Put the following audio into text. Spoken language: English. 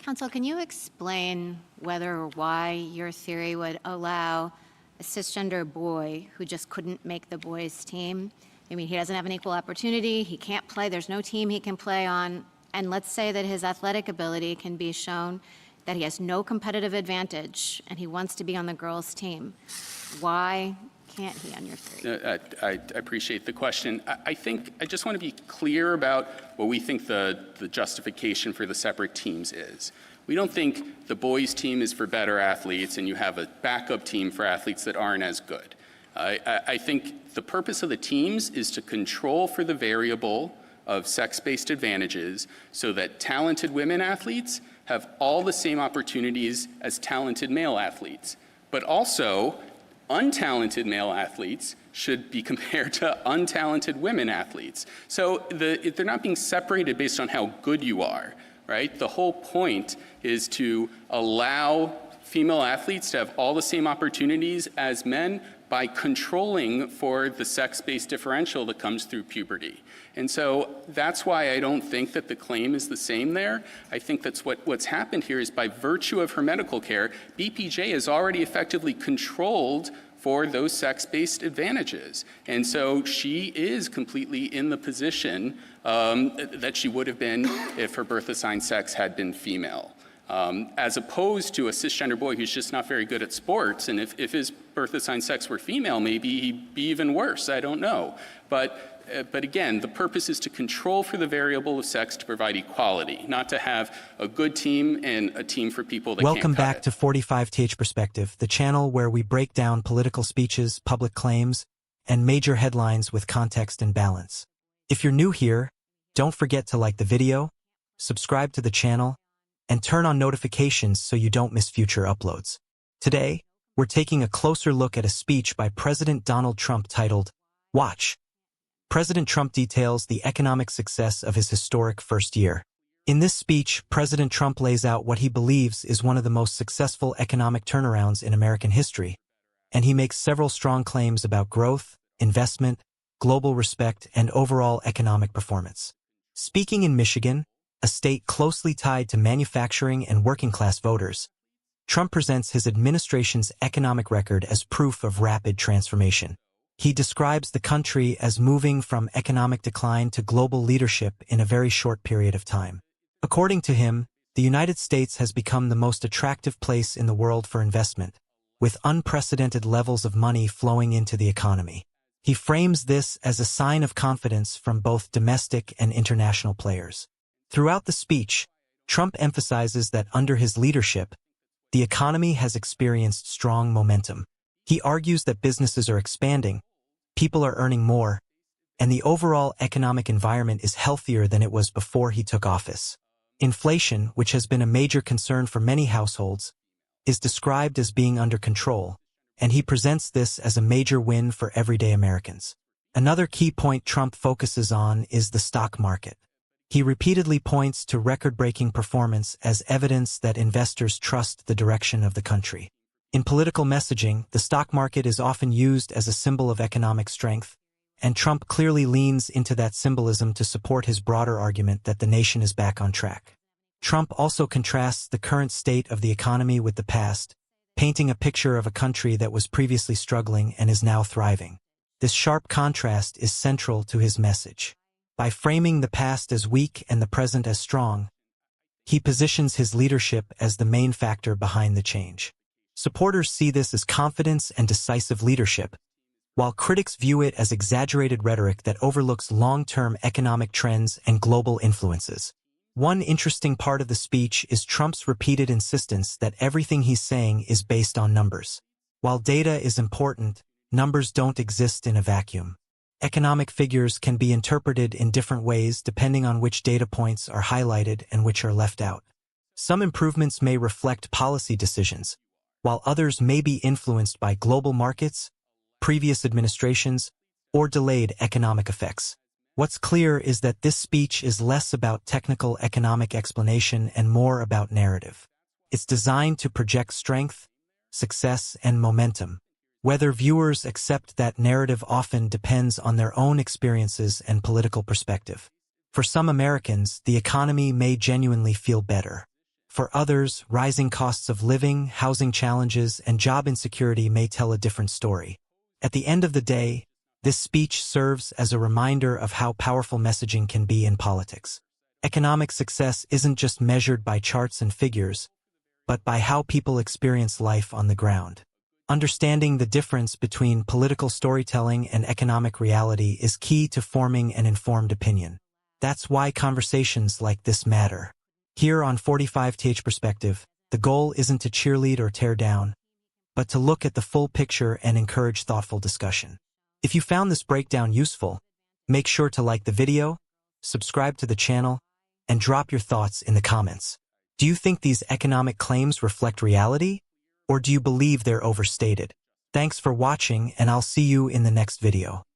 Counsel, can you explain whether or why your theory would allow a cisgender boy who just couldn't make the boys' team? I mean, he doesn't have an equal opportunity, he can't play, there's no team he can play on, and let's say that his athletic ability can be shown that he has no competitive advantage and he wants to be on the girls' team. Why can't he on your theory? I appreciate the question. I think I just want to be clear about what we think the justification for the separate teams is. We don't think the boys' team is for better athletes and you have a backup team for athletes that aren't as good. I think the purpose of the teams is to control for the variable of sex-based advantages so that talented women athletes have all the same opportunities as talented male athletes. But also, untalented male athletes should be compared to untalented women athletes. So they're not being separated based on how good you are, right? The whole point is to allow female athletes to have all the same opportunities as men by controlling for the sex-based differential that comes through puberty. And so that's why I don't think that the claim is the same there. I think that's what's happened here is by virtue of her medical care, BPJ has already effectively controlled for those sex-based advantages. And so she is completely in the position that she would have been if her birth-assigned sex had been female. As opposed to a cisgender boy who's just not very good at sports, and if his birth-assigned sex were female, maybe he'd be even worse, I don't know. But again, the purpose is to control for the variable of sex to provide equality, not to have a good team and a team for people that Welcome can't cut back it. to 45th Perspective, the channel where we break down political speeches, public claims, and major headlines with context and balance. If you're new here, don't forget to like the video, subscribe to the channel, and turn on notifications so you don't miss future uploads. Today, we're taking a closer look at a speech by President Donald Trump titled, Watch. President Trump details the economic success of his historic first year. In this speech, President Trump lays out what he believes is one of the most successful economic turnarounds in American history, and he makes several strong claims about growth, investment, global respect, and overall economic performance. Speaking in Michigan, a state closely tied to manufacturing and working-class voters, Trump presents his administration's economic record as proof of rapid transformation. He describes the country as moving from economic decline to global leadership in a very short period of time. According to him, the United States has become the most attractive place in the world for investment, with unprecedented levels of money flowing into the economy. He frames this as a sign of confidence from both domestic and international players. Throughout the speech, Trump emphasizes that under his leadership, the economy has experienced strong momentum. He argues that businesses are expanding, people are earning more, and the overall economic environment is healthier than it was before he took office. Inflation, which has been a major concern for many households, is described as being under control, and he presents this as a major win for everyday Americans. Another key point Trump focuses on is the stock market. He repeatedly points to record-breaking performance as evidence that investors trust the direction of the country. In political messaging, the stock market is often used as a symbol of economic strength, and Trump clearly leans into that symbolism to support his broader argument that the nation is back on track. Trump also contrasts the current state of the economy with the past, painting a picture of a country that was previously struggling and is now thriving. This sharp contrast is central to his message. By framing the past as weak and the present as strong, he positions his leadership as the main factor behind the change. Supporters see this as confidence and decisive leadership, while critics view it as exaggerated rhetoric that overlooks long-term economic trends and global influences. One interesting part of the speech is Trump's repeated insistence that everything he's saying is based on numbers. While data is important, numbers don't exist in a vacuum. Economic figures can be interpreted in different ways depending on which data points are highlighted and which are left out. Some improvements may reflect policy decisions, while others may be influenced by global markets, previous administrations, or delayed economic effects. What's clear is that this speech is less about technical economic explanation and more about narrative. It's designed to project strength, success, and momentum. Whether viewers accept that narrative often depends on their own experiences and political perspective. For some Americans, the economy may genuinely feel better. For others, rising costs of living, housing challenges, and job insecurity may tell a different story. At the end of the day, this speech serves as a reminder of how powerful messaging can be in politics. Economic success isn't just measured by charts and figures, but by how people experience life on the ground. Understanding the difference between political storytelling and economic reality is key to forming an informed opinion. That's why conversations like this matter. Here on 45th Perspective, the goal isn't to cheerlead or tear down, but to look at the full picture and encourage thoughtful discussion. If you found this breakdown useful, make sure to like the video, subscribe to the channel, and drop your thoughts in the comments. Do you think these economic claims reflect reality, or do you believe they're overstated? Thanks for watching, and I'll see you in the next video.